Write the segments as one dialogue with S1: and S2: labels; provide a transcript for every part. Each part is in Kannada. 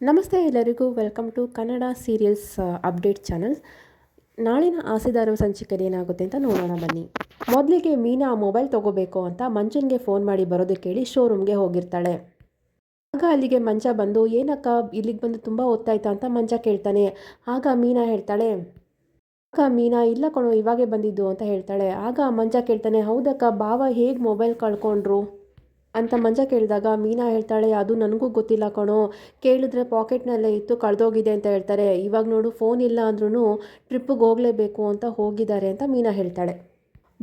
S1: ನಮಸ್ತೆ ಎಲ್ಲರಿಗೂ welcome to Kannada serials update channel. ನಾಳಿನ ಆಸೆದಾರರ ಸಂಚಿಕೆಯಲ್ಲಿ ಏನಾಗುತ್ತೆ ಅಂತ ನೋಡೋಣ ಬನ್ನಿ. ಮೊದಲಿಗೆ ಮೀನಾ ಮೊಬೈಲ್ ತೊಗೋಬೇಕು ಅಂತ ಮಂಜನ್ಗೆ ಫೋನ್ ಮಾಡಿ ಬರೋದಕ್ಕೆ ಹೇಳಿ ಶೋರೂಮ್ಗೆ ಹೋಗಿರ್ತಾಳೆ. ಆಗ ಅಲ್ಲಿಗೆ ಮಂಜ ಬಂದು ಏನಕ್ಕ ಇಲ್ಲಿಗೆ ಬಂದು ತುಂಬ ಹೊತ್ತಾಯ್ತಾ ಅಂತ ಮಂಜ ಕೇಳ್ತಾನೆ. ಆಗ ಮೀನಾ ಹೇಳ್ತಾಳೆ, ಮೀನಾ ಇಲ್ಲ ಕಣೋ ಇವಾಗೇ ಬಂದಿದ್ದು ಅಂತ ಹೇಳ್ತಾಳೆ. ಆಗ ಮಂಜ ಕೇಳ್ತಾನೆ, ಹೌದಕ್ಕ ಭಾವ ಹೇಗೆ ಮೊಬೈಲ್ ಕಳ್ಕೊಂಡ್ರು ಅಂತ ಮಂಜ ಕೇಳಿದಾಗ ಮೀನಾ ಹೇಳ್ತಾಳೆ, ಅದು ನನಗೂ ಗೊತ್ತಿಲ್ಲ ಕಣೋ, ಕೇಳಿದ್ರೆ ಪಾಕೆಟ್ನಲ್ಲೇ ಇತ್ತು ಕಳೆದೋಗಿದೆ ಅಂತ ಹೇಳ್ತಾರೆ. ಇವಾಗ ನೋಡು ಫೋನ್ ಇಲ್ಲ ಅಂದ್ರೂ ಟ್ರಿಪ್ಪಿಗೆ ಹೋಗಲೇಬೇಕು ಅಂತ ಹೋಗಿದ್ದಾರೆ ಅಂತ ಮೀನಾ ಹೇಳ್ತಾಳೆ.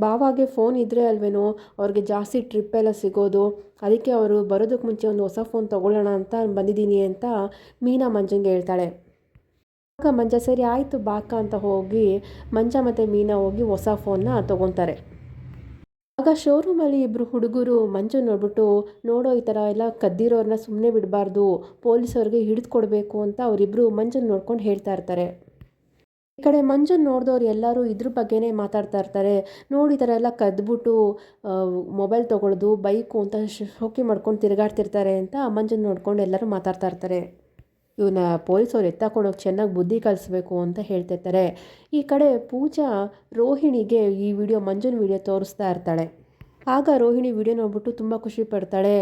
S1: ಬಾವಾಗೆ ಫೋನ್ ಇದ್ದರೆ ಅಲ್ವೇನೋ ಅವ್ರಿಗೆ ಜಾಸ್ತಿ ಟ್ರಿಪ್ ಎಲ್ಲ ಸಿಗೋದು, ಅದಕ್ಕೆ ಅವರು ಬರೋದಕ್ಕೆ ಮುಂಚೆ ಒಂದು ಹೊಸ ಫೋನ್ ತೊಗೊಳ್ಳೋಣ ಅಂತ ಬಂದಿದ್ದೀನಿ ಅಂತ ಮೀನಾ ಮಂಜಂಗೆ ಹೇಳ್ತಾಳೆ. ಆಗ ಮಂಜ ಸರಿ ಆಯಿತು ಬಾಕ ಅಂತ ಹೋಗಿ ಮಂಜ ಮತ್ತು ಮೀನಾ ಹೋಗಿ ಹೊಸ ಫೋನ್ನ ತೊಗೊತಾರೆ. ಆಗ ಶೋರೂಮಲ್ಲಿ ಇಬ್ಬರು ಹುಡುಗರು ಮಂಜು ನೋಡ್ಬಿಟ್ಟು, ನೋಡೋ ಈ ಥರ ಎಲ್ಲ ಕದ್ದಿರೋರನ್ನ ಸುಮ್ಮನೆ ಬಿಡಬಾರ್ದು, ಪೊಲೀಸವ್ರಿಗೆ ಹಿಡಿದು ಕೊಡಬೇಕು ಅಂತ ಅವರಿಬ್ಬರು ಮಂಜನ್ನು ನೋಡ್ಕೊಂಡು ಹೇಳ್ತಾ ಇರ್ತಾರೆ. ಈ ಕಡೆ ಮಂಜನ್ನು ನೋಡಿದವ್ರು ಎಲ್ಲರೂ ಇದ್ರ ಬಗ್ಗೆನೇ ಮಾತಾಡ್ತಾ ಇರ್ತಾರೆ. ನೋಡಿ ಈ ಥರ ಎಲ್ಲ ಕದ್ಬಿಟ್ಟು ಮೊಬೈಲ್ ತೊಗೊಳ್ಳೋದು ಬೈಕು ಅಂತ ಶೋಕಿ ಮಾಡ್ಕೊಂಡು ತಿರುಗಾಡ್ತಿರ್ತಾರೆ ಅಂತ ಮಂಜನ್ನು ನೋಡ್ಕೊಂಡು ಎಲ್ಲರೂ ಮಾತಾಡ್ತಾ ಇರ್ತಾರೆ. ಇವನ್ನ ಪೊಲೀಸವ್ರು ಎತ್ತಾಕೊಂಡೋಗಿ ಚೆನ್ನಾಗಿ ಬುದ್ಧಿ ಕಲಿಸ್ಬೇಕು ಅಂತ ಹೇಳ್ತಿರ್ತಾರೆ. ಈ ಕಡೆ ಪೂಜಾ ರೋಹಿಣಿಗೆ ಈ ವಿಡಿಯೋ ಮಂಜುನ ವಿಡಿಯೋ ತೋರಿಸ್ತಾ ಇರ್ತಾಳೆ. ಆಗ ರೋಹಿಣಿ ವಿಡಿಯೋ ನೋಡ್ಬಿಟ್ಟು ತುಂಬ ಖುಷಿ ಪಡ್ತಾಳೆ.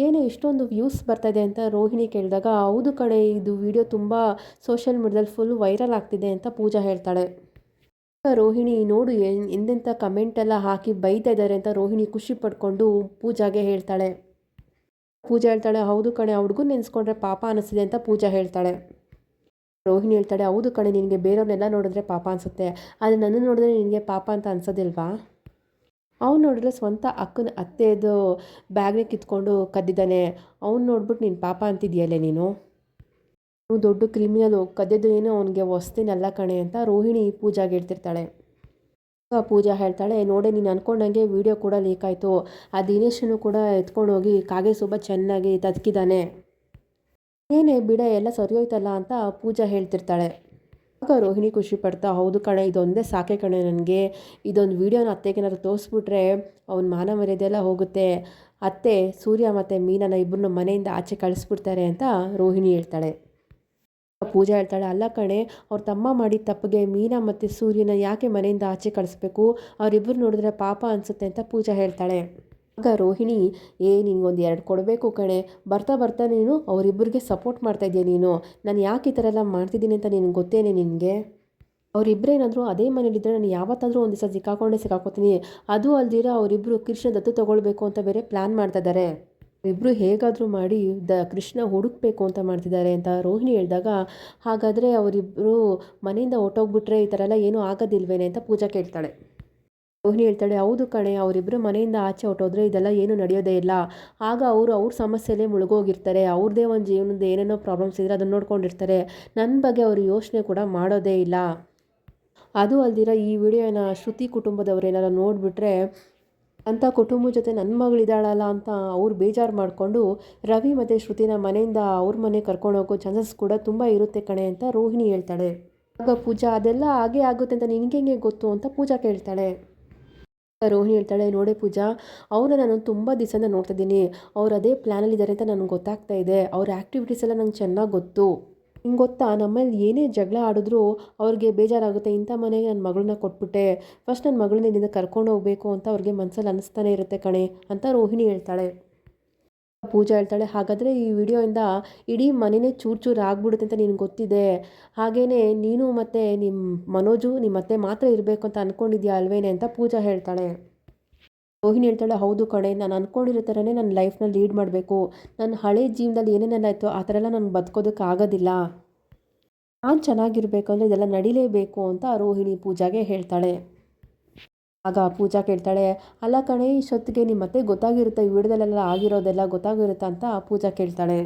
S1: ಏನು ಇಷ್ಟೊಂದು ವ್ಯೂಸ್ ಬರ್ತಾಯಿದೆ ಅಂತ ರೋಹಿಣಿ ಕೇಳಿದಾಗ, ಹೌದು ಕಡೆ ಇದು ವಿಡಿಯೋ ತುಂಬ ಸೋಷಿಯಲ್ ಮೀಡಿಯಾದಲ್ಲಿ ಫುಲ್ ವೈರಲ್ ಆಗ್ತಿದೆ ಅಂತ ಪೂಜಾ ಹೇಳ್ತಾಳೆ. ರೋಹಿಣಿ ನೋಡು ಎಂತೆಂಥ ಕಮೆಂಟ್ ಎಲ್ಲ ಹಾಕಿ ಬೈತಾ ಇದ್ದಾರೆ ಅಂತ ರೋಹಿಣಿ ಖುಷಿ ಪಡ್ಕೊಂಡು ಪೂಜಾಗೆ ಹೇಳ್ತಾಳೆ. ಪೂಜಾ ಹೇಳ್ತಾಳೆ, ಹೌದು ಕಣೆ ಆ ಹುಡುಗನ ನೆನೆಸ್ಕೊಂಡ್ರೆ ಪಾಪ ಅನಿಸ್ತಿದೆ ಅಂತ ಪೂಜಾ ಹೇಳ್ತಾಳೆ. ರೋಹಿಣಿ ಹೇಳ್ತಾಳೆ, ಹೌದು ಕಣೆ ನಿನಗೆ ಬೇರೆಯವ್ರನ್ನೆಲ್ಲ ನೋಡಿದ್ರೆ ಪಾಪ ಅನಿಸುತ್ತೆ, ಆದರೆ ನನ್ನ ನೋಡಿದ್ರೆ ನಿನಗೆ ಪಾಪ ಅಂತ ಅನ್ಸೋದಿಲ್ವಾ? ಅವ್ನು ನೋಡಿದ್ರೆ ಸ್ವಂತ ಅಕ್ಕನ ಅತ್ತೆದು ಬ್ಯಾಗ್ನೇ ಕಿತ್ಕೊಂಡು ಕದ್ದಿದ್ದಾನೆ, ಅವ್ನು ನೋಡ್ಬಿಟ್ಟು ನೀನು ಪಾಪ ಅಂತಿದ್ಯಲ್ಲೇ ನೀನು ದೊಡ್ಡ ಕ್ರಿಮಿನಲು, ಕದ್ದಿದ್ದು ಏನು ಅವನಿಗೆ ಹೊಸ್ತಿನಲ್ಲ ಕಣೆ ಅಂತ ರೋಹಿಣಿ ಪೂಜಾಗೆ ಹೇಳ್ತಿರ್ತಾಳೆ. ಪೂಜಾ ಹೇಳ್ತಾಳೆ, ನೋಡೆ ನೀನು ಅಂದ್ಕೊಂಡಂಗೆ ವಿಡಿಯೋ ಕೂಡ ಲೀಕ್ ಆಯಿತು, ಆ ದಿನೇಶನು ಕೂಡ ಎತ್ಕೊಂಡು ಹೋಗಿ ಕಾಗೆ ಸುಬ್ಬ ಚೆನ್ನಾಗಿ ತದ್ಕಿದ್ದಾನೆ, ಏನೇ ಬಿಡ ಎಲ್ಲ ಸರಿಯೋಯ್ತಲ್ಲ ಅಂತ ಪೂಜಾ ಹೇಳ್ತಿರ್ತಾಳೆ. ಆಗ ರೋಹಿಣಿ ಖುಷಿ ಪಡ್ತಾ, ಹೌದು ಕಣೆ ಇದೊಂದೇ ಸಾಕೆ ಕಣೆ ನನಗೆ, ಇದೊಂದು ವೀಡಿಯೋನ ಅತ್ತೆಗೇನಾದ್ರು ತೋರಿಸ್ಬಿಟ್ರೆ ಅವ್ನ ಮಾನ ಮರ್ಯಾದೆಲ್ಲ ಹೋಗುತ್ತೆ, ಅತ್ತೆ ಸೂರ್ಯ ಮತ್ತು ಮೀನನ ಇಬ್ಬರನ್ನ ಮನೆಯಿಂದ ಆಚೆ ಕಳಿಸ್ಬಿಡ್ತಾರೆ ಅಂತ ರೋಹಿಣಿ ಹೇಳ್ತಾಳೆ. ಪೂಜಾ ಹೇಳ್ತಾಳೆ, ಅಲ್ಲ ಕಣೆ ಅವ್ರ ತಮ್ಮ ಮಾಡಿದ ತಪ್ಪಿಗೆ ಮೀನಾ ಮತ್ತು ಸೂರ್ಯನ ಯಾಕೆ ಮನೆಯಿಂದ ಆಚೆ ಕಳಿಸ್ಬೇಕು, ಅವರಿಬ್ಬರು ನೋಡಿದ್ರೆ ಪಾಪ ಅನಿಸುತ್ತೆ ಅಂತ ಪೂಜಾ ಹೇಳ್ತಾಳೆ. ಆಗ ರೋಹಿಣಿ, ನಿನಗೊಂದು 2 ಕೊಡಬೇಕು ಕಣೆ, ಬರ್ತಾ ಬರ್ತಾ ನೀನು ಅವರಿಬ್ಬರಿಗೆ ಸಪೋರ್ಟ್ ಮಾಡ್ತಾಯಿದ್ಯಾ ನೀನು, ನಾನು ಯಾಕೆ ಈ ಥರ ಎಲ್ಲ ಮಾಡ್ತಿದ್ದೀನಿ ಅಂತ ನಿನಗೆ ಗೊತ್ತೇನೆ ನಿನಗೆ, ಅವರಿಬ್ಬರೇನಾದರೂ ಅದೇ ಮನೇಲಿದ್ದರೆ ನಾನು ಯಾವತ್ತಾದರೂ ಒಂದು ದಿವಸ ಸಿಕ್ಕಾಕೋತೀನಿ, ಅದು ಅಲ್ದಿರ ಅವರಿಬ್ಬರು ಕೃಷ್ಣ ದತ್ತು ತೊಗೊಳ್ಬೇಕು ಅಂತ ಬೇರೆ ಪ್ಲ್ಯಾನ್ ಮಾಡ್ತಾಯಿದ್ದಾರೆ, ಇಬ್ಬರು ಹೇಗಾದರೂ ಮಾಡಿ ಕೃಷ್ಣ ಹುಡುಕಬೇಕು ಅಂತ ಮಾಡ್ತಿದ್ದಾರೆ ಅಂತ ರೋಹಿಣಿ ಹೇಳಿದಾಗ, ಹಾಗಾದರೆ ಅವರಿಬ್ಬರು ಮನೆಯಿಂದ ಹೊಟ್ಟೋಗ್ಬಿಟ್ರೆ ಈ ಥರ ಎಲ್ಲ ಏನೂ ಆಗೋದಿಲ್ವೇನೆ ಅಂತ ಪೂಜಾ ಕೇಳ್ತಾಳೆ. ರೋಹಿಣಿ ಹೇಳ್ತಾಳೆ, ಹೌದು ಕಣೆ ಅವರಿಬ್ಬರು ಮನೆಯಿಂದ ಆಚೆ ಹೊಟ್ಟೋದ್ರೆ ಇದೆಲ್ಲ ಏನೂ ನಡೆಯೋದೇ ಇಲ್ಲ, ಆಗ ಅವ್ರ ಸಮಸ್ಯೆಯಲ್ಲೇ ಮುಳುಗೋಗಿರ್ತಾರೆ, ಅವ್ರದ್ದೇ ಒಂದು ಜೀವನದ ಏನೇನೋ ಪ್ರಾಬ್ಲಮ್ಸ್ ಇದ್ದರೆ ಅದನ್ನು ನೋಡ್ಕೊಂಡಿರ್ತಾರೆ, ನನ್ನ ಬಗ್ಗೆ ಅವರು ಯೋಚನೆ ಕೂಡ ಮಾಡೋದೇ ಇಲ್ಲ, ಅದು ಅಲ್ದಿರ ಈ ವಿಡಿಯೋನ ಶ್ರುತಿ ಕುಟುಂಬದವರೇನಾರ ನೋಡಿಬಿಟ್ರೆ ಅಂಥ ಕುಟುಂಬದ ಜೊತೆ ನನ್ನ ಮಗಳಿದ್ದಾಳಲ್ಲ ಅಂತ ಅವ್ರು ಬೇಜಾರು ಮಾಡಿಕೊಂಡು ರವಿ ಮತ್ತು ಶ್ರುತಿನ ಮನೆಯಿಂದ ಅವ್ರ ಮನೆ ಕರ್ಕೊಂಡು ಹೋಗೋ ಚಾನ್ಸಸ್ ಕೂಡ ತುಂಬ ಇರುತ್ತೆ ಕಣೆ ಅಂತ ರೋಹಿಣಿ ಹೇಳ್ತಾಳೆ. ಆಗ ಪೂಜಾ, ಅದೆಲ್ಲ ಹಾಗೆ ಆಗುತ್ತೆ ಅಂತ ನಿನಗೆ ಹೆಂಗೆ ಗೊತ್ತು ಅಂತ ಪೂಜಾ ಕೇಳ್ತಾಳೆ. ರೋಹಿಣಿ ಹೇಳ್ತಾಳೆ, ನೋಡೆ ಪೂಜಾ, ಅವ್ರನ್ನ ನಾನು ತುಂಬ ದಿವಸದಿಂದ ನೋಡ್ತಿದ್ದೀನಿ, ಅವ್ರು ಅದೇ ಪ್ಲ್ಯಾನಲ್ಲಿದ್ದಾರೆ ಅಂತ ನನಗೆ ಗೊತ್ತಾಗ್ತಾ ಇದೆ, ಅವ್ರ ಆ್ಯಕ್ಟಿವಿಟೀಸ್ ಎಲ್ಲ ನಂಗೆ ಚೆನ್ನಾಗಿ ಗೊತ್ತು, ಹಿಂಗೆ ಗೊತ್ತಾ ನಮ್ಮಲ್ಲಿ ಏನೇ ಜಗಳ ಆಡಿದ್ರೂ ಅವ್ರಿಗೆ ಬೇಜಾರಾಗುತ್ತೆ, ಇಂಥ ಮನೆಗೆ ನನ್ನ ಮಗಳನ್ನ ಕೊಟ್ಬಿಟ್ಟೆ, ಫಸ್ಟ್ ನನ್ನ ಮಗಳನ್ನ ಇಲ್ಲಿಂದ ಕರ್ಕೊಂಡು ಹೋಗಬೇಕು ಅಂತ ಅವ್ರಿಗೆ ಮನಸ್ಸಲ್ಲಿ ಅನ್ನಿಸ್ತಾನೆ ಇರುತ್ತೆ ಕಣೆ ಅಂತ ರೋಹಿಣಿ ಹೇಳ್ತಾಳೆ. ಪೂಜಾ ಹೇಳ್ತಾಳೆ, ಹಾಗಾದರೆ ಈ ವಿಡಿಯೋಯಿಂದ ಇಡೀ ಮನೆಯೇ ಚೂರು ಚೂರು ಆಗ್ಬಿಡುತ್ತೆ ಅಂತ ನಿನಗೆ ಗೊತ್ತಿದೆ, ಹಾಗೆಯೇ ನೀನು ಮತ್ತು ನಿಮ್ಮ ಮನೋಜು ನಿಮ್ಮ ಅತ್ತೆ ಮಾತ್ರ ಇರಬೇಕು ಅಂತ ಅಂದ್ಕೊಂಡಿದ್ಯಾ ಅಲ್ವೇನೆ ಅಂತ ಪೂಜಾ ಹೇಳ್ತಾಳೆ. ರೋಹಿಣಿ ಹೇಳ್ತಾಳೆ, ಹೌದು ಕಣೆ ನಾನು ಅಂದ್ಕೊಂಡಿರೋ ಥರನೇ ನನ್ನ ಲೈಫ್ನ ಲೀಡ್ ಮಾಡಬೇಕು, ನನ್ನ ಹಳೆ ಜೀವನದಲ್ಲಿ ಏನೇನೆಲ್ಲ ಇತ್ತು ಆ ಥರ ಎಲ್ಲ ನನಗೆ ಬದುಕೋದಕ್ಕೆ ಆಗೋದಿಲ್ಲ, ನಾನು ಚೆನ್ನಾಗಿರ್ಬೇಕಂದ್ರೆ ಇದೆಲ್ಲ ನಡಿಲೇಬೇಕು ಅಂತ ರೋಹಿಣಿ ಪೂಜಾಗೆ ಹೇಳ್ತಾಳೆ. ಆಗ ಪೂಜಾ ಕೇಳ್ತಾಳೆ, ಅಲ್ಲ ಕಣೆ ಇಷ್ಟೊತ್ತಿಗೆ ನಿಮ್ಮ ಮತ್ತೆ ಗೊತ್ತಾಗಿರುತ್ತೆ ಈ ವಿಡಿಯೋದಲ್ಲೆಲ್ಲ ಆಗಿರೋದೆಲ್ಲ ಗೊತ್ತಾಗಿರುತ್ತಾ ಅಂತ ಪೂಜಾ ಕೇಳ್ತಾಳೆ.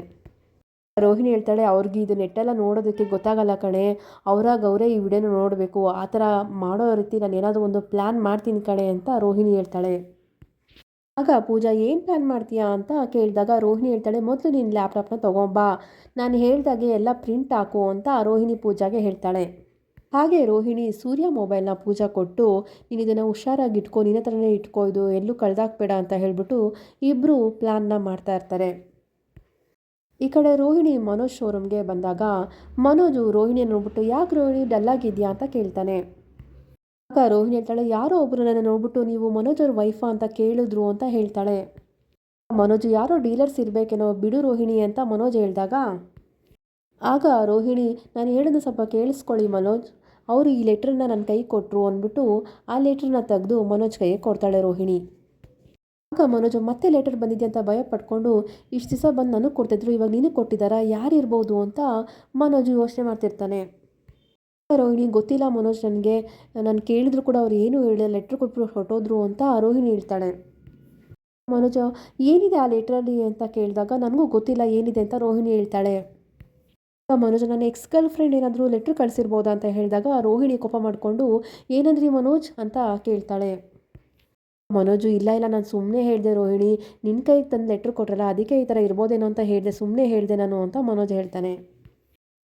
S1: ರೋಹಿಣಿ ಹೇಳ್ತಾಳೆ, ಅವ್ರಿಗೆ ಇದು ನೆಟ್ಟೆಲ್ಲ ನೋಡೋದಕ್ಕೆ ಗೊತ್ತಾಗಲ್ಲ ಕಣೆ, ಅವರೇ ಈ ವಿಡಿಯೋನ ನೋಡಬೇಕು, ಆ ಥರ ಮಾಡೋ ರೀತಿ ನಾನು ಏನಾದರೂ ಒಂದು ಪ್ಲ್ಯಾನ್ ಮಾಡ್ತೀನಿ ಕಣೆ ಅಂತ ರೋಹಿಣಿ ಹೇಳ್ತಾಳೆ. ಆಗ ಪೂಜಾ, ಏನು ಪ್ಲ್ಯಾನ್ ಮಾಡ್ತೀಯಾ ಅಂತ ಕೇಳಿದಾಗ ರೋಹಿಣಿ ಹೇಳ್ತಾಳೆ, ಮೊದಲು ನೀನು ಲ್ಯಾಪ್ಟಾಪ್ನ ತೊಗೊಂಬಾ, ನಾನು ಹೇಳ್ದಾಗೆ ಎಲ್ಲ ಪ್ರಿಂಟ್ ಹಾಕು ಅಂತ ರೋಹಿಣಿ ಪೂಜಾಗೆ ಹೇಳ್ತಾಳೆ. ಹಾಗೆ ರೋಹಿಣಿ ಸೂರ್ಯ ಮೊಬೈಲ್ನ ಪೂಜಾ ಕೊಟ್ಟು, ನೀನು ಇದನ್ನು ಹುಷಾರಾಗಿ ಇಟ್ಕೊ, ನಿನ್ನ ಹತ್ರನೇ ಇಟ್ಕೋ, ಇದು ಎಲ್ಲೂ ಕಳೆದಾಕ್ಬೇಡ ಅಂತ ಹೇಳಿಬಿಟ್ಟು ಇಬ್ಬರು ಪ್ಲ್ಯಾನ್ನ ಮಾಡ್ತಾ ಇರ್ತಾರೆ. ಈ ಕಡೆ ರೋಹಿಣಿ ಮನೋಜ್ ಶೋರೂಮ್ಗೆ ಬಂದಾಗ ಮನೋಜು ರೋಹಿಣಿಯ ನೋಡ್ಬಿಟ್ಟು ಯಾಕೆ ರೋಹಿಣಿ ಡಲ್ಲಾಗಿದೆಯಾ ಅಂತ ಕೇಳ್ತಾನೆ. ಆಗ ರೋಹಿಣಿ ಹೇಳ್ತಾಳೆ, ಯಾರೋ ಒಬ್ಬರು ನನ್ನ ನೋಡ್ಬಿಟ್ಟು ನೀವು ಮನೋಜ್ ಅವ್ರ ವೈಫಾ ಅಂತ ಕೇಳಿದ್ರು ಅಂತ ಹೇಳ್ತಾಳೆ. ಮನೋಜ್ ಯಾರೋ ಡೀಲರ್ಸ್ ಇರಬೇಕೇನೋ ಬಿಡು ರೋಹಿಣಿ ಅಂತ ಮನೋಜ್ ಹೇಳಿದಾಗ ಆಗ ರೋಹಿಣಿ, ನಾನು ಹೇಳೋದು ಸ್ವಲ್ಪ ಕೇಳಿಸ್ಕೊಳ್ಳಿ ಮನೋಜ್, ಅವರು ಈ ಲೆಟ್ರನ್ನ ನನ್ನ ಕೈ ಕೊಟ್ಟರು ಅಂದ್ಬಿಟ್ಟು ಆ ಲೆಟ್ರನ್ನ ತೆಗೆದು ಮನೋಜ್ ಕೈಗೆ ಕೊಡ್ತಾಳೆ ರೋಹಿಣಿ. ಆಗ ಮನೋಜ್ ಮತ್ತೆ ಲೆಟರ್ ಬಂದಿದೆ ಅಂತ ಭಯ ಪಡ್ಕೊಂಡು ಇಷ್ಟು ದಿವಸ ಬಂದು ನನಗೆ ಕೊಡ್ತಿದ್ರು, ಇವಾಗ ನೀನು ಕೊಟ್ಟಿದ್ದಾರಾ, ಯಾರಿರ್ಬೋದು ಅಂತ ಮನೋಜ್ ಯೋಚನೆ ಮಾಡ್ತಿರ್ತಾನೆ. ರೋಹಿಣಿ, ಗೊತ್ತಿಲ್ಲ ಮನೋಜ್, ನನಗೆ ನಾನು ಕೇಳಿದ್ರು ಕೂಡ ಅವ್ರು ಏನು ಹೇಳಿಲ್ಲ, ಲೆಟ್ರ್ ಕೊಟ್ಟರು ಹೊಟ್ಟೋದ್ರು ಅಂತ ರೋಹಿಣಿ ಹೇಳ್ತಾಳೆ. ಮನೋಜ, ಏನಿದೆ ಆ ಲೆಟ್ರಲ್ಲಿ ಅಂತ ಕೇಳಿದಾಗ ನನಗೂ ಗೊತ್ತಿಲ್ಲ ಏನಿದೆ ಅಂತ ರೋಹಿಣಿ ಹೇಳ್ತಾಳೆ. ಮನೋಜ್, ನನ್ನ ಎಕ್ಸ್ ಗರ್ಲ್ ಫ್ರೆಂಡ್ ಏನಾದರೂ ಲೆಟ್ರ್ ಕಳಿಸಿರ್ಬೋದಾ ಅಂತ ಹೇಳಿದಾಗ ರೋಹಿಣಿ ಕೋಪ ಮಾಡಿಕೊಂಡು ಏನಂದ್ರಿ ಮನೋಜ್ ಅಂತ ಕೇಳ್ತಾಳೆ. ಮನೋಜು, ಇಲ್ಲ ನಾನು ಸುಮ್ಮನೆ ಹೇಳಿದೆ ರೋಹಿಣಿ, ನಿನ್ನ ಕೈಗೆ ತಂದು ಲೆಟ್ರ್ ಕೊಟ್ರಲ್ಲ ಅದಕ್ಕೆ ಈ ಥರ ಇರ್ಬೋದೇನೋ ಅಂತ ಹೇಳಿದೆ, ಸುಮ್ಮನೆ ಹೇಳಿದೆ ನಾನು ಅಂತ ಮನೋಜ್ ಹೇಳ್ತಾನೆ.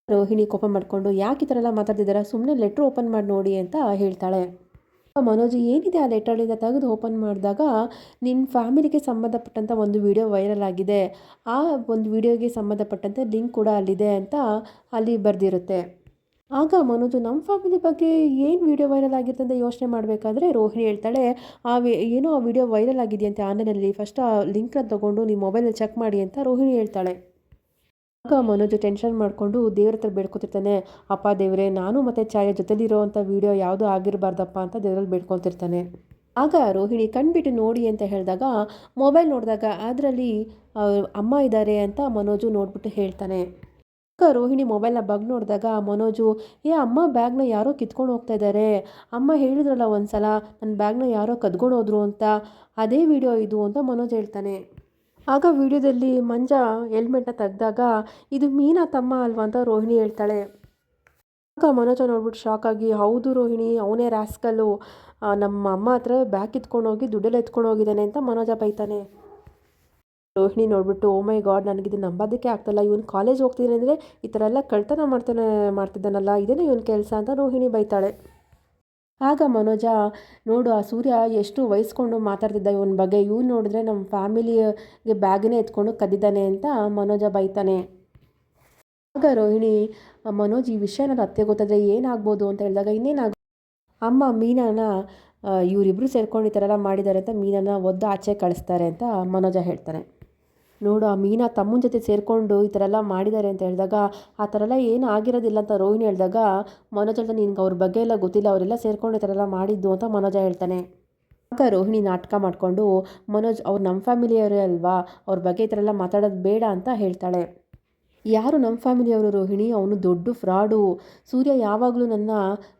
S1: ರೋಹಿಣಿ ಕೋಪ ಮಾಡಿಕೊಂಡು ಯಾಕೆ ಈ ಥರ ಎಲ್ಲ ಮಾತಾಡ್ತಿದ್ದಾರಾ, ಸುಮ್ಮನೆ ಲೆಟ್ರ್ ಓಪನ್ ಮಾಡಿ ನೋಡಿ ಅಂತ ಹೇಳ್ತಾಳೆ. ಮನೋಜ್, ಏನಿದೆ ಆ ಲೆಟ್ರಲ್ಲಿಂದ ತೆಗೆದು ಓಪನ್ ಮಾಡಿದಾಗ ನಿನ್ನ ಫ್ಯಾಮಿಲಿಗೆ ಸಂಬಂಧಪಟ್ಟಂಥ ಒಂದು ವಿಡಿಯೋ ವೈರಲ್ ಆಗಿದೆ, ಆ ಒಂದು ವಿಡಿಯೋಗೆ ಸಂಬಂಧಪಟ್ಟಂತೆ ಲಿಂಕ್ ಕೂಡ ಅಲ್ಲಿದೆ ಅಂತ ಅಲ್ಲಿ ಬರೆದಿರುತ್ತೆ. ಆಗ ಮನೋಜು, ನಮ್ಮ ಫ್ಯಾಮಿಲಿ ಬಗ್ಗೆ ಏನು ವಿಡಿಯೋ ವೈರಲ್ ಆಗಿರುತ್ತೆ ಅಂತ ಯೋಚನೆ ಮಾಡಬೇಕಾದ್ರೆ ರೋಹಿಣಿ ಹೇಳ್ತಾಳೆ, ಏನೋ ಆ ವಿಡಿಯೋ ವೈರಲ್ ಆಗಿದೆಯಂತೆ ಆನ್ಲೈನಲ್ಲಿ, ಫಸ್ಟ್ ಆ ಲಿಂಕ್ನ ತೊಗೊಂಡು ನಿಮ್ಮ ಮೊಬೈಲಲ್ಲಿ ಚೆಕ್ ಮಾಡಿ ಅಂತ ರೋಹಿಣಿ ಹೇಳ್ತಾಳೆ. ಆಗ ಮನೋಜು ಟೆನ್ಷನ್ ಮಾಡಿಕೊಂಡು ದೇವ್ರ ಹತ್ರ ಬೇಡ್ಕೊತಿರ್ತಾನೆ, ಅಪ್ಪ ದೇವರೇ, ನಾನು ಮತ್ತು ಛಾಯಾ ಜೊತೆಲಿರೋ ಅಂಥ ವಿಡಿಯೋ ಯಾವುದೂ ಆಗಿರಬಾರ್ದಪ್ಪ ಅಂತ ದೇವರಲ್ಲಿ ಬೇಡ್ಕೊತಿರ್ತಾನೆ. ಆಗ ರೋಹಿಣಿ ಕಣ್ಬಿಟ್ಟು ನೋಡಿ ಅಂತ ಹೇಳಿದಾಗ ಮೊಬೈಲ್ ನೋಡಿದಾಗ ಅದರಲ್ಲಿ ಅಮ್ಮ ಇದ್ದಾರೆ ಅಂತ ಮನೋಜು ನೋಡ್ಬಿಟ್ಟು ಹೇಳ್ತಾನೆ. ಆಗ ರೋಹಿಣಿ ಮೊಬೈಲ್ನ ನೋಡಿದಾಗ ಮನೋಜು, ಅಮ್ಮ ಬ್ಯಾಗ್ನ ಯಾರೋ ಕಿತ್ಕೊಂಡು ಹೋಗ್ತಾ ಇದ್ದಾರೆ, ಅಮ್ಮ ಹೇಳಿದ್ರಲ್ಲ ಒಂದು ಸಲ ನನ್ನ ಬ್ಯಾಗ್ನ ಯಾರೋ ಕದ್ಕೊಂಡು ಹೋದ್ರು ಅಂತ, ಅದೇ ವಿಡಿಯೋ ಇದು ಅಂತ ಮನೋಜ್ ಹೇಳ್ತಾನೆ. ಆಗ ವಿಡಿಯೋದಲ್ಲಿ ಮಂಜ ಹೆಲ್ಮೆಟ್ನ ತೆಗೆದಾಗ ಇದು ಮೀನಾ ತಮ್ಮ ಅಲ್ವಾ ಅಂತ ರೋಹಿಣಿ ಹೇಳ್ತಾಳೆ. ಆಗ ಮನೋಜ ನೋಡ್ಬಿಟ್ಟು ಶಾಕ್ ಆಗಿ, ಹೌದು ರೋಹಿಣಿ, ಅವನೇ ರಾಸ್ಕಲ್ಲು, ನಮ್ಮ ಅಮ್ಮ ಹತ್ರ ಬ್ಯಾಗ್ ಕಿತ್ಕೊಂಡು ಹೋಗಿ ದುಡ್ಡೆಲ್ಲ ಎತ್ಕೊಂಡು ಹೋಗಿದ್ದಾನೆ ಅಂತ ಮನೋಜ ಬೈತಾನೆ. ರೋಹಿಣಿ ನೋಡ್ಬಿಟ್ಟು, ಓ ಮೈ ಗಾಡ್, ನನಗಿದು ನಂಬೋದಕ್ಕೆ ಆಗ್ತಾಯಿಲ್ಲ, ಇವನು ಕಾಲೇಜ್ ಹೋಗ್ತಿದ್ದಾನೆ ಅಂದರೆ ಈ ಥರ ಎಲ್ಲ ಕಳ್ತನ ಮಾಡ್ತಿದ್ದಾನಲ್ಲ, ಇದೇನೇ ಇವನ ಕೆಲಸ ಅಂತ ರೋಹಿಣಿ ಬೈತಾಳೆ. ಆಗ ಮನೋಜ, ನೋಡು ಆ ಸೂರ್ಯ ಎಷ್ಟು ವಹಿಸ್ಕೊಂಡು ಮಾತಾಡ್ತಿದ್ದ ಇವನ ಬಗ್ಗೆ, ಇವ್ನು ನೋಡಿದ್ರೆ ನಮ್ಮ ಫ್ಯಾಮಿಲಿಗೆ ಬ್ಯಾಗನ್ನೇ ಎತ್ಕೊಂಡು ಕದ್ದಿದ್ದಾನೆ ಅಂತ ಮನೋಜ ಬೈತಾನೆ. ಆಗ ರೋಹಿಣಿ, ಮನೋಜ್, ಈ ವಿಷಯ ನನ್ನ ಅತ್ತೆ ಗೊತ್ತಾದರೆ ಏನಾಗ್ಬೋದು ಅಂತ ಹೇಳಿದಾಗ ಇನ್ನೇನಾಗ ಅಮ್ಮ ಮೀನಾನ ಇವರಿಬ್ಬರು ಸೇರ್ಕೊಂಡು ಈ ಥರ ಎಲ್ಲ ಮಾಡಿದ್ದಾರೆ ಅಂತ ಮೀನಾನ ಒದ್ದು ಆಚೆ ಕಳಿಸ್ತಾರೆ ಅಂತ ಮನೋಜ ಹೇಳ್ತಾನೆ. ನೋಡು, ಆ ಮೀನಾ ತಮ್ಮನ ಜೊತೆ ಸೇರಿಕೊಂಡು ಈ ಥರ ಎಲ್ಲ ಮಾಡಿದ್ದಾರೆ ಅಂತ ಹೇಳಿದಾಗ ಆ ಥರ ಎಲ್ಲ ಏನು ಆಗಿರೋದಿಲ್ಲ ಅಂತ ರೋಹಿಣಿ ಹೇಳಿದಾಗ ಮನೋಜ ಹೇಳ್ತಾನೆ, ನಿನ್ಗೆ ಅವ್ರ ಬಗ್ಗೆ ಎಲ್ಲ ಗೊತ್ತಿಲ್ಲ, ಅವರೆಲ್ಲ ಸೇರ್ಕೊಂಡು ಈ ಥರ ಎಲ್ಲ ಮಾಡಿದ್ದು ಅಂತ ಮನೋಜ ಹೇಳ್ತಾನೆ. ಆಗ ರೋಹಿಣಿ ನಾಟಕ ಮಾಡಿಕೊಂಡು, ಮನೋಜ್ ಅವ್ರು ನಮ್ಮ ಫ್ಯಾಮಿಲಿಯವರೇ ಅಲ್ವಾ, ಅವ್ರ ಬಗ್ಗೆ ಈ ಥರ ಎಲ್ಲ ಮಾತಾಡೋದು ಬೇಡ ಅಂತ ಹೇಳ್ತಾಳೆ. ಯಾರು ನಮ್ಮ ಫ್ಯಾಮಿಲಿಯವರು ರೋಹಿಣಿ, ಅವನು ದೊಡ್ಡ ಫ್ರಾಡು, ಸೂರ್ಯ ಯಾವಾಗಲೂ ನನ್ನ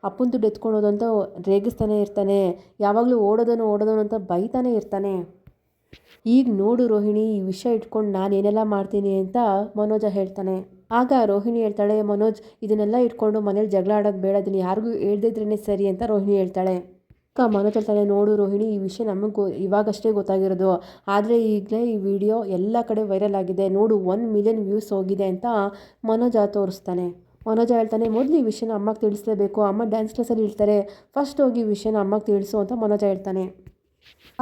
S1: ಅಪ್ಪನ ದುಡ್ಡು ಎತ್ಕೊಳೋದು ಅಂತ ರೇಗಿಸ್ತಾನೆ ಇರ್ತಾನೆ, ಯಾವಾಗಲೂ ಓಡೋದನು ಅಂತ ಬೈತಾನೆ ಇರ್ತಾನೆ. ಈಗ ನೋಡು ರೋಹಿಣಿ, ಈ ವಿಷಯ ಇಟ್ಕೊಂಡು ನಾನು ಏನೆಲ್ಲ ಮಾಡ್ತೀನಿ ಅಂತ ಮನೋಜ ಹೇಳ್ತಾನೆ. ಆಗ ರೋಹಿಣಿ ಹೇಳ್ತಾಳೆ, ಮನೋಜ್, ಇದನ್ನೆಲ್ಲ ಇಟ್ಕೊಂಡು ಮನೇಲಿ ಜಗಳ ಆಡೋದು ಬೇಡ, ಇದನ್ನು ಯಾರಿಗೂ ಹೇಳ್ದಿದ್ರೇ ಸರಿ ಅಂತ ರೋಹಿಣಿ ಹೇಳ್ತಾಳೆ. ಮನೋಜ್ ಹೇಳ್ತಾಳೆ, ನೋಡು ರೋಹಿಣಿ, ಈ ವಿಷಯ ನಮಗೆ ಇವಾಗಷ್ಟೇ ಗೊತ್ತಾಗಿರೋದು, ಆದರೆ ಈಗಲೇ ಈ ವಿಡಿಯೋ ಎಲ್ಲ ಕಡೆ ವೈರಲ್ ಆಗಿದೆ, ನೋಡು 1 ಮಿಲಿಯನ್ ವ್ಯೂಸ್ ಹೋಗಿದೆ ಅಂತ ಮನೋಜ ತೋರಿಸ್ತಾನೆ. ಮನೋಜ ಹೇಳ್ತಾನೆ, ಮೊದಲು ಈ ವಿಷಯನ ಅಮ್ಮಗೆ ತಿಳಿಸ್ಲೇಬೇಕು, ಅಮ್ಮ ಡ್ಯಾನ್ಸ್ ಕ್ಲಾಸಲ್ಲಿ ಇರ್ತಾರೆ, ಫಸ್ಟ್ ಹೋಗಿ ಈ ವಿಷಯನ ಅಮ್ಮಗೆ ತಿಳಿಸು ಅಂತ ಮನೋಜ ಹೇಳ್ತಾನೆ.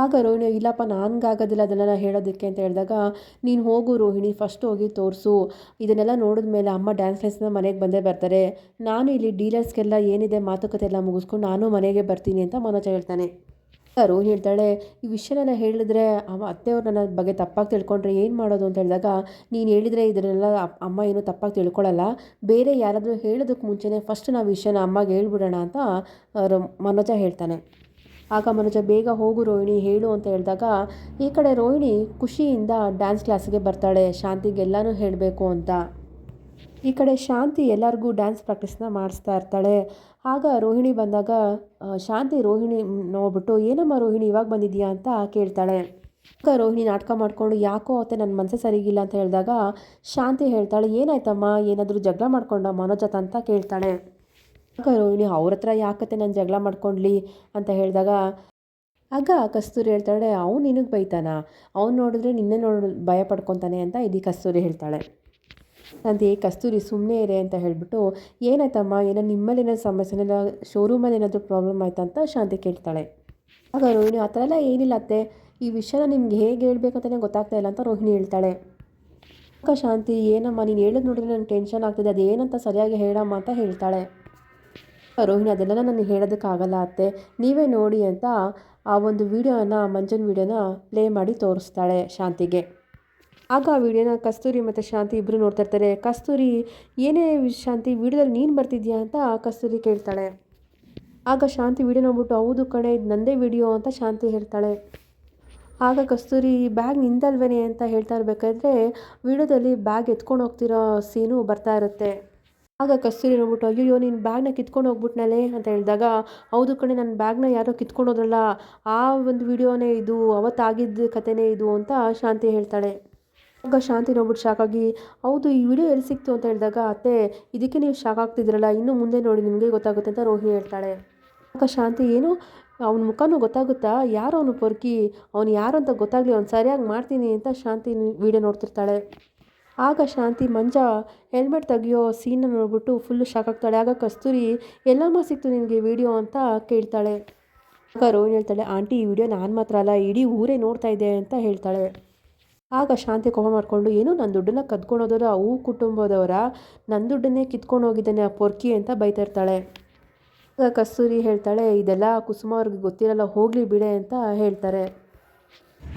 S1: ಆಗ ರೋಹಿಣಿ, ಇಲ್ಲಪ್ಪ ನನಗಾಗೋದಿಲ್ಲ ಅದನ್ನೆಲ್ಲ ಹೇಳೋದಕ್ಕೆ ಅಂತ ಹೇಳಿದಾಗ, ನೀನು ಹೋಗು ರೋಹಿಣಿ, ಫಸ್ಟ್ ಹೋಗಿ ತೋರಿಸು, ಇದನ್ನೆಲ್ಲ ನೋಡಿದ ಮೇಲೆ ಅಮ್ಮ ಡ್ಯಾನ್ಸ್ ಕ್ಲಾಸಿಂದ ಮನೆಗೆ ಬಂದೇ ಬರ್ತಾರೆ, ನಾನು ಇಲ್ಲಿ ಡೀಲರ್ಸ್ಗೆಲ್ಲ ಏನಿದೆ ಮಾತುಕತೆ ಎಲ್ಲ ಮುಗಿಸ್ಕೊಂಡು ನಾನು ಮನೆಗೆ ಬರ್ತೀನಿ ಅಂತ ಮನೋಜ ಹೇಳ್ತಾನೆ. ರೋಹಿಣಿ ಹೇಳ್ತಾಳೆ, ಈ ವಿಷಯನ ಹೇಳಿದ್ರೆ ಅತ್ತೆಯವ್ರು ನನ್ನ ಬಗ್ಗೆ ತಪ್ಪಾಗಿ ತಿಳ್ಕೊಂಡ್ರೆ ಏನು ಮಾಡೋದು ಅಂತ ಹೇಳಿದಾಗ, ನೀನು ಹೇಳಿದರೆ ಇದನ್ನೆಲ್ಲ ಅಮ್ಮ ಏನು ತಪ್ಪಾಗಿ ತಿಳ್ಕೊಳ್ಳಲ್ಲ, ಬೇರೆ ಯಾರಾದರೂ ಹೇಳೋದಕ್ಕೆ ಮುಂಚೆನೇ ಫಸ್ಟ್ ನಾವು ವಿಷಯನ ಅಮ್ಮಗೆ ಹೇಳ್ಬಿಡೋಣ ಅಂತ ಮನೋಜ ಹೇಳ್ತಾನೆ. ಆಗ ಮನೋಜ, ಬೇಗ ಹೋಗು ರೋಹಿಣಿ, ಹೇಳು ಅಂತ ಹೇಳಿದಾಗ ಈ ಕಡೆ ರೋಹಿಣಿ ಖುಷಿಯಿಂದ ಡ್ಯಾನ್ಸ್ ಕ್ಲಾಸಿಗೆ ಬರ್ತಾಳೆ, ಶಾಂತಿಗೆಲ್ಲನೂ ಹೇಳಬೇಕು ಅಂತ. ಈ ಕಡೆ ಶಾಂತಿ ಎಲ್ಲರಿಗೂ ಡ್ಯಾನ್ಸ್ ಪ್ರಾಕ್ಟೀಸ್ನ ಮಾಡಿಸ್ತಾ ಇರ್ತಾಳೆ. ಆಗ ರೋಹಿಣಿ ಬಂದಾಗ ಶಾಂತಿ ರೋಹಿಣಿ ನೋಡ್ಬಿಟ್ಟು, ಏನಮ್ಮ ರೋಹಿಣಿ ಇವಾಗ ಬಂದಿದ್ಯಾ ಅಂತ ಕೇಳ್ತಾಳೆ. ಆಗ ರೋಹಿಣಿ ನಾಟಕ ಮಾಡಿಕೊಂಡು, ಯಾಕೋ ಅತ್ತೆ ನನ್ನ ಮನಸ್ಸೇ ಸರಿಗಿಲ್ಲ ಅಂತ ಹೇಳಿದಾಗ ಶಾಂತಿ ಹೇಳ್ತಾಳೆ, ಏನಾಯ್ತಮ್ಮ, ಏನಾದರೂ ಜಗಳ ಮಾಡ್ಕೊಂಡ ಮನೋಜ ಅಂತ ಕೇಳ್ತಾಳೆ. ಆಗ ರೋಹಿಣಿ, ಅವ್ರ ಹತ್ರ ಯಾಕತ್ತೆ ನಾನು ಜಗಳ ಮಾಡ್ಕೊಂಡ್ಲಿ ಅಂತ ಹೇಳಿದಾಗ ಆಗ ಕಸ್ತೂರಿ ಹೇಳ್ತಾಳೆ, ಅವ್ನು ನಿನಗೆ ಬೈತಾನ, ಅವ್ನು ನೋಡಿದ್ರೆ ನಿನ್ನೆ ಭಯ ಪಡ್ಕೊತಾನೆ ಅಂತ ಇಲ್ಲಿ ಕಸ್ತೂರಿ ಹೇಳ್ತಾಳೆ. ಅಂತೆ ಕಸ್ತೂರಿ ಸುಮ್ಮನೆ ಇರೆ ಅಂತ ಹೇಳಿಬಿಟ್ಟು, ಏನಾಯ್ತಮ್ಮ, ಏನೋ ನಿಮ್ಮಲ್ಲಿ ಏನಾದ್ರು ಸಮಸ್ಯೆನೆಲ್ಲ ಶೋರೂಮಲ್ಲಿ ಏನಾದರೂ ಪ್ರಾಬ್ಲಮ್ ಆಯ್ತಾ ಅಂತ ಶಾಂತಿ ಕೇಳ್ತಾಳೆ. ಆಗ ರೋಹಿಣಿ, ಆ ಥರ ಎಲ್ಲ ಏನಿಲ್ಲ ಅತ್ತೆ, ಈ ವಿಷಯನ ನಿಮ್ಗೆ ಹೇಗೆ ಹೇಳ್ಬೇಕಂತಲೇ ಗೊತ್ತಾಗ್ತಾ ಇಲ್ಲ ಅಂತ ರೋಹಿಣಿ ಹೇಳ್ತಾಳೆ. ಆಗ ಶಾಂತಿ ಏನಮ್ಮ ನೀನು ಹೇಳೋದು ನೋಡಿದ್ರೆ ನನಗೆ ಟೆನ್ಷನ್ ಆಗ್ತಿದೆ, ಅದು ಏನಂತ ಸರಿಯಾಗಿ ಹೇಳಮ್ಮ ಅಂತ ಹೇಳ್ತಾಳೆ. ರೋಹಿಣಿ ಅದೆಲ್ಲ ನನಗೆ ಹೇಳೋದಕ್ಕಾಗಲ್ಲ ಅತ್ತೆ, ನೀವೇ ನೋಡಿ ಅಂತ ಆ ಒಂದು ವಿಡಿಯೋನ ಮಂಜನ್ ವಿಡಿಯೋನ ಪ್ಲೇ ಮಾಡಿ ತೋರಿಸ್ತಾಳೆ ಶಾಂತಿಗೆ. ಆಗ ಆ ವಿಡಿಯೋನ ಕಸ್ತೂರಿ ಮತ್ತು ಶಾಂತಿ ಇಬ್ಬರು ನೋಡ್ತಾ ಇರ್ತಾರೆ. ಕಸ್ತೂರಿ ಏನೇ ಶಾಂತಿ ವಿಡಿಯೋದಲ್ಲಿ ನೀನು ಬರ್ತಿದ್ಯಾ ಅಂತ ಕಸ್ತೂರಿ ಕೇಳ್ತಾಳೆ. ಆಗ ಶಾಂತಿ ವಿಡಿಯೋ ನೋಡ್ಬಿಟ್ಟು ಹೌದು ಕಣೆ ಇದು ನಂದೇ ವಿಡಿಯೋ ಅಂತ ಶಾಂತಿ ಹೇಳ್ತಾಳೆ. ಆಗ ಕಸ್ತೂರಿ ಬ್ಯಾಗ್ ನಿಂದಲ್ವೇನೆ ಅಂತ ಹೇಳ್ತಾ ಇರಬೇಕಾದ್ರೆ ವಿಡಿಯೋದಲ್ಲಿ ಬ್ಯಾಗ್ ಎತ್ಕೊಂಡು ಹೋಗ್ತಿರೋ ಸೀನು ಬರ್ತಾ ಇರುತ್ತೆ. ಆಗ ಕಸ್ತೂರಿ ನೋಡ್ಬಿಟ್ಟು ಅಯ್ಯೋ ನೀನು ಬ್ಯಾಗ್ನ ಕಿತ್ಕೊಂಡು ಹೋಗ್ಬಿಟ್ನಲ್ಲೇ ಅಂತ ಹೇಳಿದಾಗ ಹೌದು ಕಣೆ ನನ್ನ ಬ್ಯಾಗ್ನ ಯಾರೋ ಕಿತ್ಕೊಂಡು ಹೋದ್ರಲ್ಲ, ಆ ಒಂದು ವಿಡಿಯೋನೇ ಇದು, ಅವತ್ತಾಗಿದ್ದ ಕಥೆನೇ ಇದು ಅಂತ ಶಾಂತಿ ಹೇಳ್ತಾಳೆ. ಆಗ ಶಾಂತಿ ನೋಡ್ಬಿಟ್ಟು ಶಾಕಾಗಿ ಹೌದು ಈ ವಿಡಿಯೋ ಎಲ್ಲಿ ಸಿಕ್ತು ಅಂತ ಹೇಳಿದಾಗ ಅತ್ತೆ ಇದಕ್ಕೆ ನೀವು ಶಾಕ್ ಆಗ್ತಿದ್ರಲ್ಲ, ಇನ್ನು ಮುಂದೆ ನೋಡಿ ನಿಮಗೆ ಗೊತ್ತಾಗುತ್ತೆ ಅಂತ ರೋಹಿಣಿ ಹೇಳ್ತಾಳೆ. ಆಗ ಶಾಂತಿ ಏನು ಅವನ ಮುಖನೂ ಗೊತ್ತಾಗುತ್ತಾ, ಯಾರು ಅವನು ಪೊರ್ಕಿ, ಅವನು ಯಾರು ಅಂತ ಗೊತ್ತಾಗಲಿ, ಅವ್ನು ಸರಿಯಾಗಿ ಮಾಡ್ತೀನಿ ಅಂತ ಶಾಂತಿ ವಿಡಿಯೋ ನೋಡ್ತಿರ್ತಾಳೆ. ಆಗ ಶಾಂತಿ ಮಂಜ ಹೆಲ್ಮೆಟ್ ತೆಗಿಯೋ ಸೀನ್ನ ನೋಡ್ಬಿಟ್ಟು ಫುಲ್ಲು ಶಾಕ್ ಆಗ್ತಾಳೆ. ಆಗ ಕಸ್ತೂರಿ ಎಲ್ಲಮ್ಮ ಸಿಕ್ತು ನಿನಗೆ ವಿಡಿಯೋ ಅಂತ ಕೇಳ್ತಾಳೆ. ಆಗ ರೋಹಿಣಿ ಹೇಳ್ತಾಳೆ ಆಂಟಿ ಈ ವಿಡಿಯೋ ನಾನು ಮಾತ್ರ ಅಲ್ಲ ಇಡೀ ಊರೇ ನೋಡ್ತಾ ಇದೆ ಅಂತ ಹೇಳ್ತಾಳೆ. ಆಗ ಶಾಂತಿ ಕೋಪ ಮಾಡಿಕೊಂಡು ಏನು ನನ್ನ ದುಡ್ಡನ್ನು ಕದ್ಕೊಂಡೋದರ ಹೂ ಕುಟುಂಬದವರ ನನ್ನ ದುಡ್ಡನ್ನೇ ಕಿತ್ಕೊಂಡು ಹೋಗಿದ್ದಾನೆ ಆ ಪೊರ್ಕಿ ಅಂತ ಬೈತಾ ಇರ್ತಾಳೆ. ಆಗ ಕಸ್ತೂರಿ ಹೇಳ್ತಾಳೆ ಇದೆಲ್ಲ ಕುಸುಮ ಅವ್ರಿಗೆ ಗೊತ್ತಿರಲ್ಲ ಹೋಗಲಿ ಬಿಡೆ ಅಂತ ಹೇಳ್ತಾರೆ.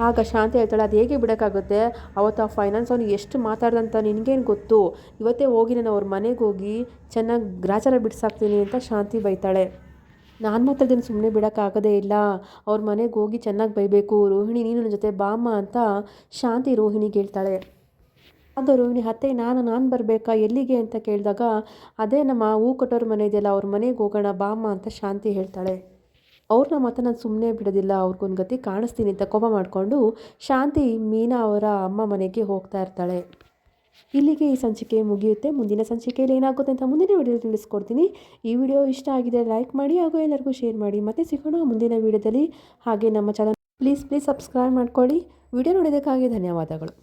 S1: ಆಗ ಶಾಂತಿ ಹೇಳ್ತಾಳೆ ಅದು ಹೇಗೆ ಬಿಡೋಕ್ಕಾಗುತ್ತೆ, ಅವತ್ತು ಆ ಫೈನಾನ್ಸ್ ಅವನಿಗೆ ಎಷ್ಟು ಮಾತಾಡ್ದಂತ ನಿನಗೇನು ಗೊತ್ತು, ಇವತ್ತೇ ಹೋಗಿ ನಾನು ಅವ್ರ ಮನೆಗೆ ಹೋಗಿ ಚೆನ್ನಾಗಿ ಗ್ರಾಚಾರ ಬಿಡಿಸಾಕ್ತೀನಿ ಅಂತ ಶಾಂತಿ ಬೈತಾಳೆ. ನಾನು ಮಾತ್ರ ಇದನ್ನು ಸುಮ್ಮನೆ ಬಿಡೋಕ್ಕಾಗೋದೇ ಇಲ್ಲ, ಅವ್ರ ಮನೆಗೆ ಹೋಗಿ ಚೆನ್ನಾಗಿ ಬೈಬೇಕು, ರೋಹಿಣಿ ನೀನು ನನ್ನ ಜೊತೆ ಬಾಮ್ಮ ಅಂತ ಶಾಂತಿ ರೋಹಿಣಿಗೆ ಹೇಳ್ತಾಳೆ. ಆಗ ರೋಹಿಣಿ ಅತ್ತೆ ನಾನು ಬರಬೇಕಾ ಎಲ್ಲಿಗೆ ಅಂತ ಕೇಳಿದಾಗ ಅದೇ ನಮ್ಮ ಹೂ ಕೊಟ್ಟೋರ ಮನೆ ಇದೆಯಲ್ಲ ಅವ್ರ ಮನೆಗೆ ಹೋಗೋಣ ಬಾಮ್ಮ ಅಂತ ಶಾಂತಿ ಹೇಳ್ತಾಳೆ. ಅವ್ರನ್ನ ಮಾತ್ರ ನಾನು ಸುಮ್ಮನೆ ಬಿಡೋದಿಲ್ಲ, ಅವ್ರಿಗೊಂದು ಗತಿ ಕಾಣಿಸ್ತೀನಿ ಅಂತ ಕೋಪ ಮಾಡಿಕೊಂಡು ಶಾಂತಿ ಮೀನಾ ಅವರ ಅಮ್ಮ ಮನೆಗೆ ಹೋಗ್ತಾ ಇರ್ತಾಳೆ. ಇಲ್ಲಿಗೆ ಈ ಸಂಚಿಕೆ ಮುಗಿಯುತ್ತೆ. ಮುಂದಿನ ಸಂಚಿಕೆಯಲ್ಲಿ ಏನಾಗುತ್ತೆ ಅಂತ ಮುಂದಿನ ವಿಡಿಯೋದಲ್ಲಿ ತಿಳಿಸ್ಕೊಡ್ತೀನಿ. ಈ ವಿಡಿಯೋ ಇಷ್ಟ ಆಗಿದೆ ಲೈಕ್ ಮಾಡಿ ಹಾಗೂ ಎಲ್ಲರಿಗೂ ಶೇರ್ ಮಾಡಿ. ಮತ್ತೆ ಸಿಗೋಣ ಮುಂದಿನ ವಿಡಿಯೋದಲ್ಲಿ. ಹಾಗೆ ನಮ್ಮ ಚಾನಲ್ ಪ್ಲೀಸ್ ಸಬ್ಸ್ಕ್ರೈಬ್ ಮಾಡ್ಕೊಳ್ಳಿ. ವಿಡಿಯೋ ನೋಡೋದಕ್ಕಾಗಿ ಧನ್ಯವಾದಗಳು.